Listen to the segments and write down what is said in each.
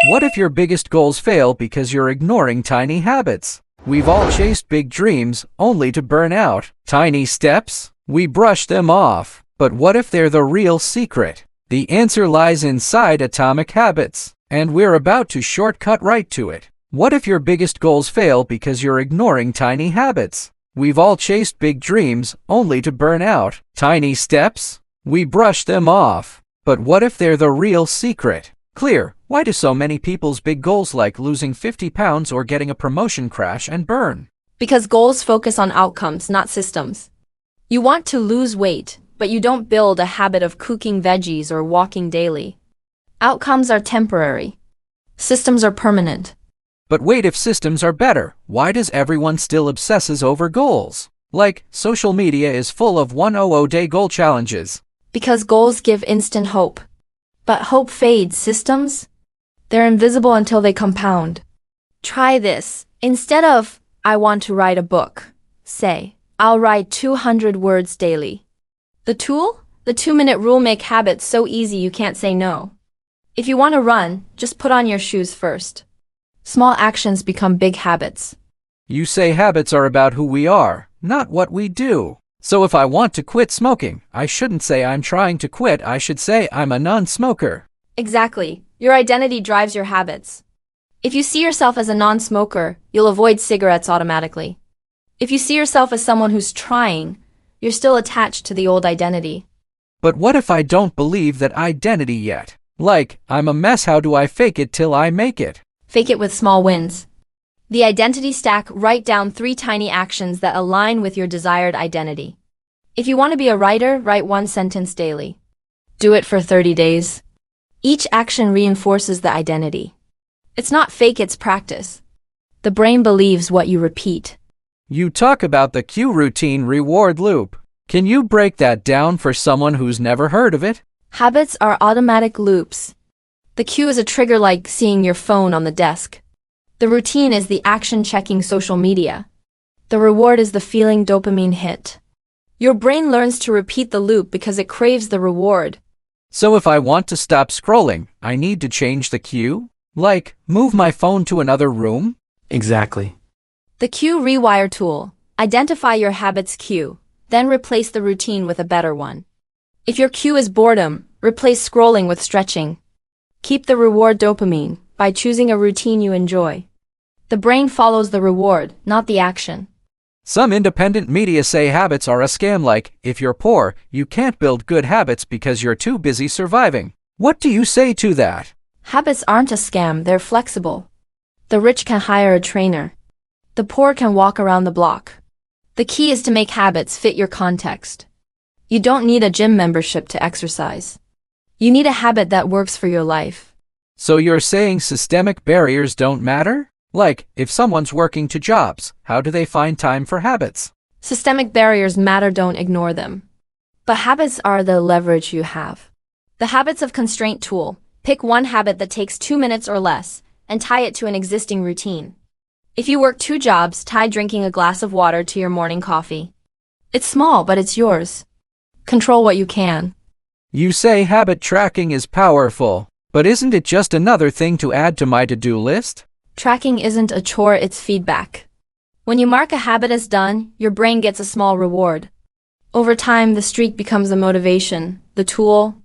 What if your biggest goals fail because you're ignoring tiny habits? We've all chased big dreams, only to burn out. Tiny steps? We brush them off. But what if they're the real secret? The answer lies inside atomic habits, and we're about to shortcut right to it. What if your biggest goals fail because you're ignoring tiny habits? We've all chased big dreams, only to burn out. Tiny steps? We brush them off. But what if they're the real secret? Clear. Why do so many people's big goals like losing 50 pounds or getting a promotion crash and burn? Because goals focus on outcomes, not systems. You want to lose weight, but you don't build a habit of cooking veggies or walking daily. Outcomes are temporary. Systems are permanent. But wait, if systems are better, why does everyone still obsesses over goals? Like, social media is full of 100-day goal challenges. Because goals give instant hope. But hope fades. Systems? They're invisible until they compound. Try this. Instead of, I want to write a book, say, I'll write 200 words daily. The tool? The 2-minute rule make habits so easy you can't say no. If you want to run, just put on your shoes first. Small actions become big habits. You say habits are about who we are, not what we do. So if I want to quit smoking, I shouldn't say I'm trying to quit, I should say I'm a non-smoker. Exactly. Your identity drives your habits. If you see yourself as a non-smoker, you'll avoid cigarettes automatically. If you see yourself as someone who's trying, you're still attached to the old identity. But what if I don't believe that identity yet? Like, I'm a mess, how do I fake it till I make it? Fake it with small wins. The identity stack. Write down 3 tiny actions that align with your desired identity. If you want to be a writer, write 1 sentence daily. Do it for 30 days. Each action reinforces the identity. It's not fake, it's practice. The brain believes what you repeat. You talk about the cue routine reward loop. Can you break that down for someone who's never heard of it? Habits are automatic loops. The cue is a trigger, like seeing your phone on the desk. The routine is the action, checking social media. The reward is the feeling, dopamine hit. Your brain learns to repeat the loop because it craves the reward. So if I want to stop scrolling, I need to change the cue? Like, move my phone to another room? Exactly. The cue rewire tool. Identify your habit's cue, then replace the routine with a better one. If your cue is boredom, replace scrolling with stretching. Keep the reward, dopamine, by choosing a routine you enjoy. The brain follows the reward, not the action. Some independent media say habits are a scam, like, if you're poor, you can't build good habits because you're too busy surviving. What do you say to that? Habits aren't a scam, they're flexible. The rich can hire a trainer. The poor can walk around the block. The key is to make habits fit your context. You don't need a gym membership to exercise. You need a habit that works for your life. So you're saying systemic barriers don't matter? Like, if someone's working 2 jobs, how do they find time for habits? Systemic barriers matter, don't ignore them. But habits are the leverage you have. The habits of constraint tool. Pick one habit that takes 2 minutes or less, and tie it to an existing routine. If you work 2 jobs, tie drinking a glass of water to your morning coffee. It's small, but it's yours. Control what you can. You say habit tracking is powerful, but isn't it just another thing to add to my to-do list? Tracking isn't a chore, it's feedback. When you mark a habit as done, your brain gets a small reward. Over time, the streak becomes a motivation, the tool.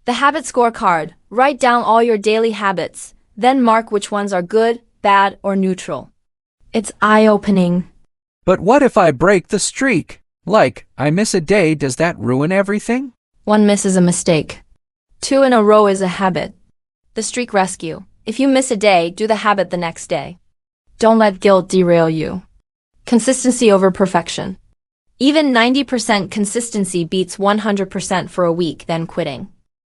The habit scorecard. Write down all your daily habits, then mark which ones are good, bad, or neutral. It's eye-opening. But what if I break the streak? Like, I miss a day, does that ruin everything? 1 miss is a mistake. 2 in a row is a habit. The streak rescue. If you miss a day, do the habit the next day. Don't let guilt derail you. Consistency over perfection. Even 90% consistency beats 100% for a week, then quitting.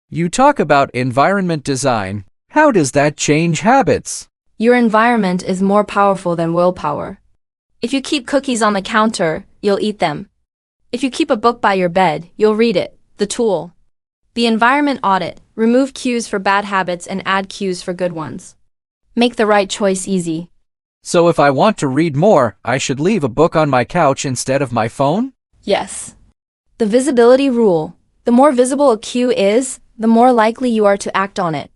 You talk about environment design. How does that change habits? Your environment is more powerful than willpower. If you keep cookies on the counter, you'll eat them. If you keep a book by your bed, you'll read it, the tool. The environment audit. Remove cues for bad habits and add cues for good ones. Make the right choice easy. So if I want to read more, I should leave a book on my couch instead of my phone? Yes. The visibility rule. The more visible a cue is, the more likely you are to act on it.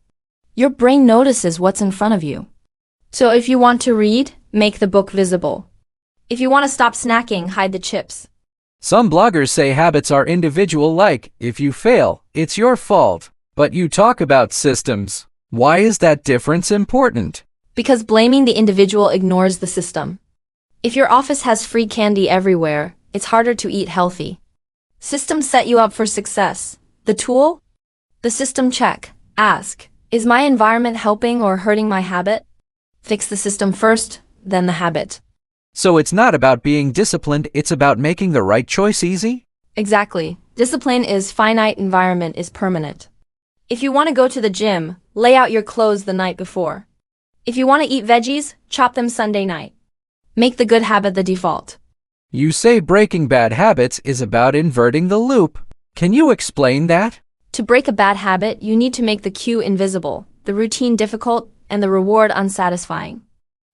Your brain notices what's in front of you. So if you want to read, make the book visible. If you want to stop snacking, hide the chips. Some bloggers say habits are individual, like, if you fail, it's your fault. But you talk about systems. Why is that difference important? Because blaming the individual ignores the system. If your office has free candy everywhere, it's harder to eat healthy. Systems set you up for success. The tool? The system check. Ask, is my environment helping or hurting my habit? Fix the system first, then the habit. So it's not about being disciplined, it's about making the right choice easy? Exactly. Discipline is finite, environment is permanent. If you want to go to the gym, lay out your clothes the night before. If you want to eat veggies, chop them Sunday night. Make the good habit the default. You say breaking bad habits is about inverting the loop. Can you explain that? To break a bad habit, you need to make the cue invisible, the routine difficult, and the reward unsatisfying.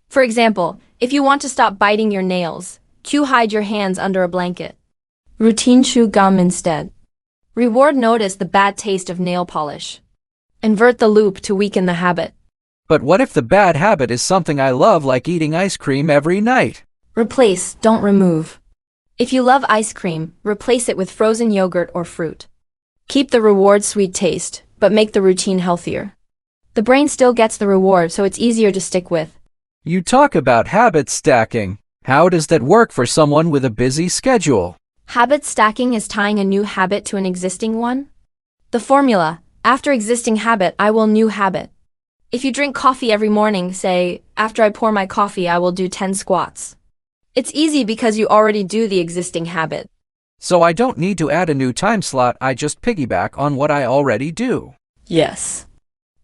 For example, if you want to stop biting your nails, cue hide your hands under a blanket. Routine chew gum instead. Reward notice the bad taste of nail polish. Invert the loop to weaken the habit. But what if the bad habit is something I love, like eating ice cream every night? Replace, don't remove. If you love ice cream, replace it with frozen yogurt or fruit. Keep the reward sweet taste, but make the routine healthier. The brain still gets the reward, so it's easier to stick with. You talk about habit stacking. How does that work for someone with a busy schedule? Habit stacking is tying a new habit to an existing one. The formula, after existing habit, I will new habit. If you drink coffee every morning, say, after I pour my coffee, I will do 10 squats. It's easy because you already do the existing habit. So I don't need to add a new time slot, I just piggyback on what I already do. Yes.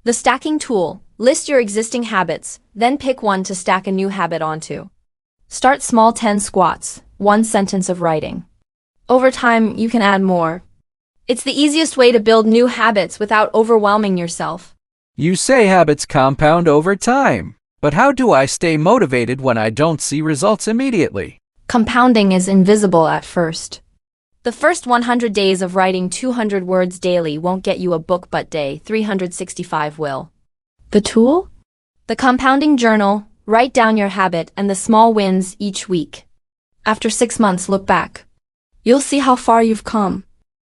The stacking tool, list your existing habits, then pick one to stack a new habit onto. Start small, 10 squats, 1 sentence of writing. Over time, you can add more. It's the easiest way to build new habits without overwhelming yourself. You say habits compound over time. But how do I stay motivated when I don't see results immediately? Compounding is invisible at first. The first 100 days of writing 200 words daily won't get you a book, but day 365 will. The tool? The compounding journal. Write down your habit and the small wins each week. After 6 months, look back. You'll see how far you've come.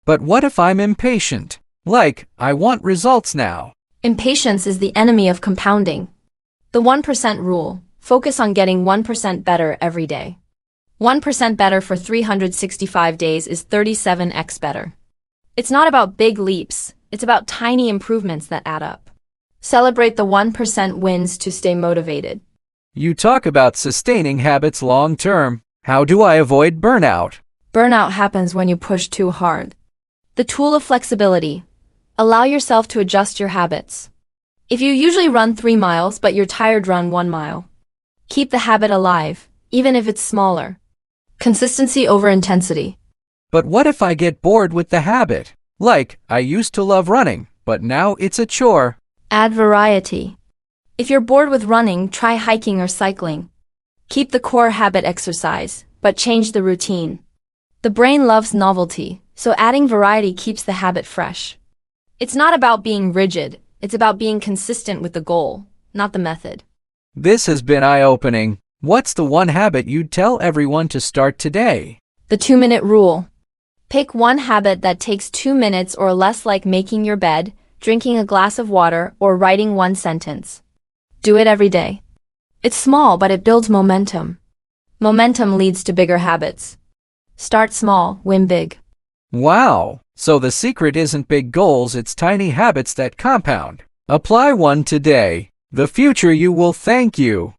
But what if I'm impatient? Like, I want results now. Impatience is the enemy of compounding. The 1% rule. Focus on getting 1% better every day. 1% better for 365 days is 37x better. It's not about big leaps, it's about tiny improvements that add up. Celebrate the 1% wins to stay motivated. You talk about sustaining habits long term. How do I avoid burnout? Burnout happens when you push too hard. The tool of flexibility. Allow yourself to adjust your habits. If you usually run 3 miles but you're tired, run 1 mile. Keep the habit alive, even if it's smaller. Consistency over intensity. But what if I get bored with the habit? Like, I used to love running, but now it's a chore. Add variety. If you're bored with running, try hiking or cycling. Keep the core habit exercise, but change the routine. The brain loves novelty, so adding variety keeps the habit fresh. It's not about being rigid, it's about being consistent with the goal, not the method. This has been eye-opening. What's the one habit you'd tell everyone to start today? The 2-minute rule. Pick one habit that takes 2 minutes or less, like making your bed, drinking a glass of water, or writing 1 sentence. Do it every day. It's small, but it builds momentum. Momentum leads to bigger habits. Start small, win big. Wow! So the secret isn't big goals, it's tiny habits that compound. Apply one today. The future you will thank you.